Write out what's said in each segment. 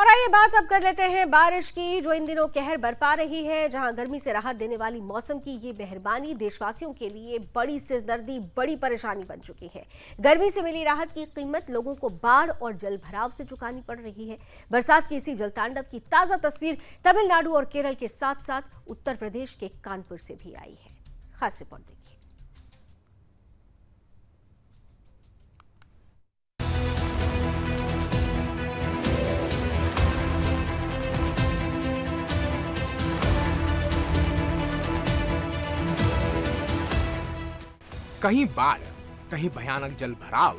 और आइए बात अब कर लेते हैं बारिश की, जो इन दिनों कहर बरपा रही है। जहां गर्मी से राहत देने वाली मौसम की ये मेहरबानी देशवासियों के लिए बड़ी सिरदर्दी, बड़ी परेशानी बन चुकी है। गर्मी से मिली राहत की कीमत लोगों को बाढ़ और जल भराव से चुकानी पड़ रही है। बरसात की इसी जलतांडव की ताजा तस्वीर तमिलनाडु और केरल के साथ साथ उत्तर प्रदेश के कानपुर से भी आई है। खास रिपोर्ट देखिए। कहीं बाढ़, कहीं भयानक जल भराव,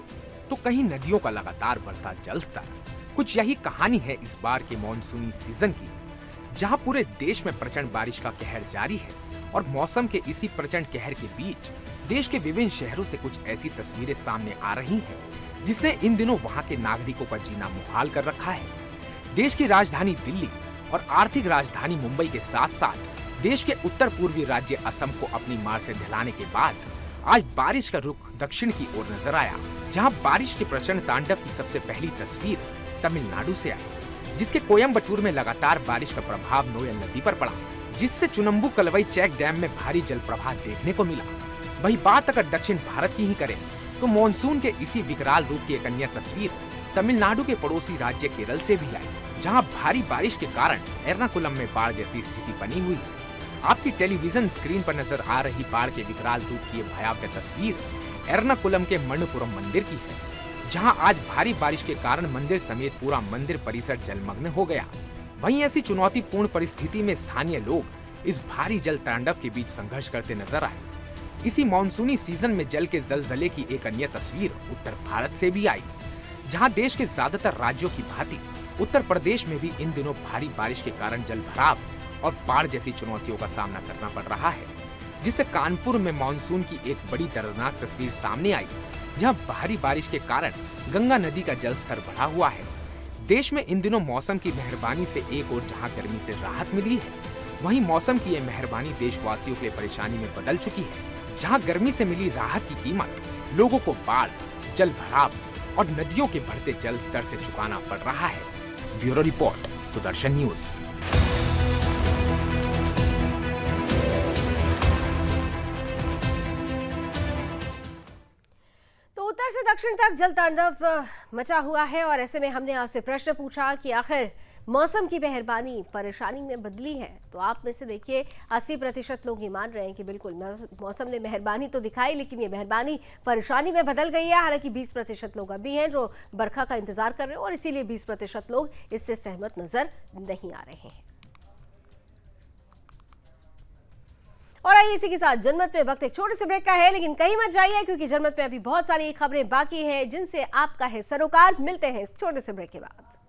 तो कहीं नदियों का लगातार बढ़ता जल स्तर। कुछ यही कहानी है इस बार के मॉनसूनी सीजन की, जहां पूरे देश में प्रचंड बारिश का कहर जारी है। और मौसम के इसी प्रचंड कहर के बीच देश के विभिन्न शहरों से कुछ ऐसी तस्वीरें सामने आ रही हैं, जिसने इन दिनों वहां के नागरिकों का जीना मुहाल कर रखा है। देश की राजधानी दिल्ली और आर्थिक राजधानी मुंबई के साथ साथ देश के उत्तर पूर्वी राज्य असम को अपनी मार से ढलाने के बाद आज बारिश का रुख दक्षिण की ओर नजर आया, जहां बारिश के प्रचंड तांडव की सबसे पहली तस्वीर तमिलनाडु से आई, जिसके कोयम्बटूर में लगातार बारिश का प्रभाव नोयल नदी पर पड़ा, जिससे चुनम्बू कलवई चेक डैम में भारी जल प्रवाह देखने को मिला। वही बात अगर दक्षिण भारत की ही करें तो मानसून के इसी विकराल रूप की एक अन्य तस्वीर तमिलनाडु के पड़ोसी राज्य केरल से भी आई, जहाँ भारी बारिश के कारण एर्नाकुलम में बाढ़ जैसी स्थिति बनी हुई है। आपकी टेलीविजन स्क्रीन पर नजर आ रही बाढ़ के विकराल रूप की भयावह तस्वीर एर्नाकुलम के मणिपुरम मंदिर की है, जहां आज भारी बारिश के कारण मंदिर समेत पूरा मंदिर परिसर जलमग्न हो गया। वहीं ऐसी चुनौतीपूर्ण परिस्थिति में स्थानीय लोग इस भारी जल तांडव के बीच संघर्ष करते नजर आए। इसी मानसूनी सीजन में जल के जलजले की एक अन्य तस्वीर उत्तर भारत से भी आई, जहाँ देश के ज्यादातर राज्यों की भांति उत्तर प्रदेश में भी इन दिनों भारी बारिश के कारण जल भराव और बाढ़ जैसी चुनौतियों का सामना करना पड़ रहा है, जिससे कानपुर में मानसून की एक बड़ी दर्दनाक तस्वीर सामने आई, जहां भारी बारिश के कारण गंगा नदी का जल स्तर बढ़ा हुआ है। देश में इन दिनों मौसम की मेहरबानी से एक और जहां गर्मी से राहत मिली है, वहीं मौसम की यह मेहरबानी देशवासियों के लिए परेशानी में बदल चुकी है, जहाँ गर्मी से मिली राहत की कीमत लोगों को बाढ़, जल भराव और नदियों के बढ़ते जल स्तर से चुकाना पड़ रहा है। Bureau report, Sudarshan news. उत्तर से दक्षिण तक जल तांडव मचा हुआ है और ऐसे में हमने आपसे प्रश्न पूछा कि आखिर मौसम की मेहरबानी परेशानी में बदली है। तो आप में से देखिए 80% लोग ये मान रहे हैं कि बिल्कुल मौसम ने मेहरबानी तो दिखाई, लेकिन ये मेहरबानी परेशानी में बदल गई है। हालांकि 20% लोग अभी हैं जो बरखा का इंतजार कर रहे हैं और इसीलिए 20% लोग इससे सहमत नजर नहीं आ रहे हैं। और आइए इसी के साथ जनमत में वक्त एक छोटे से ब्रेक का है, लेकिन कहीं मत जाइए क्योंकि जनमत में अभी बहुत सारी खबरें बाकी हैं जिनसे आपका है सरोकार। मिलते हैं इस छोटे से ब्रेक के बाद।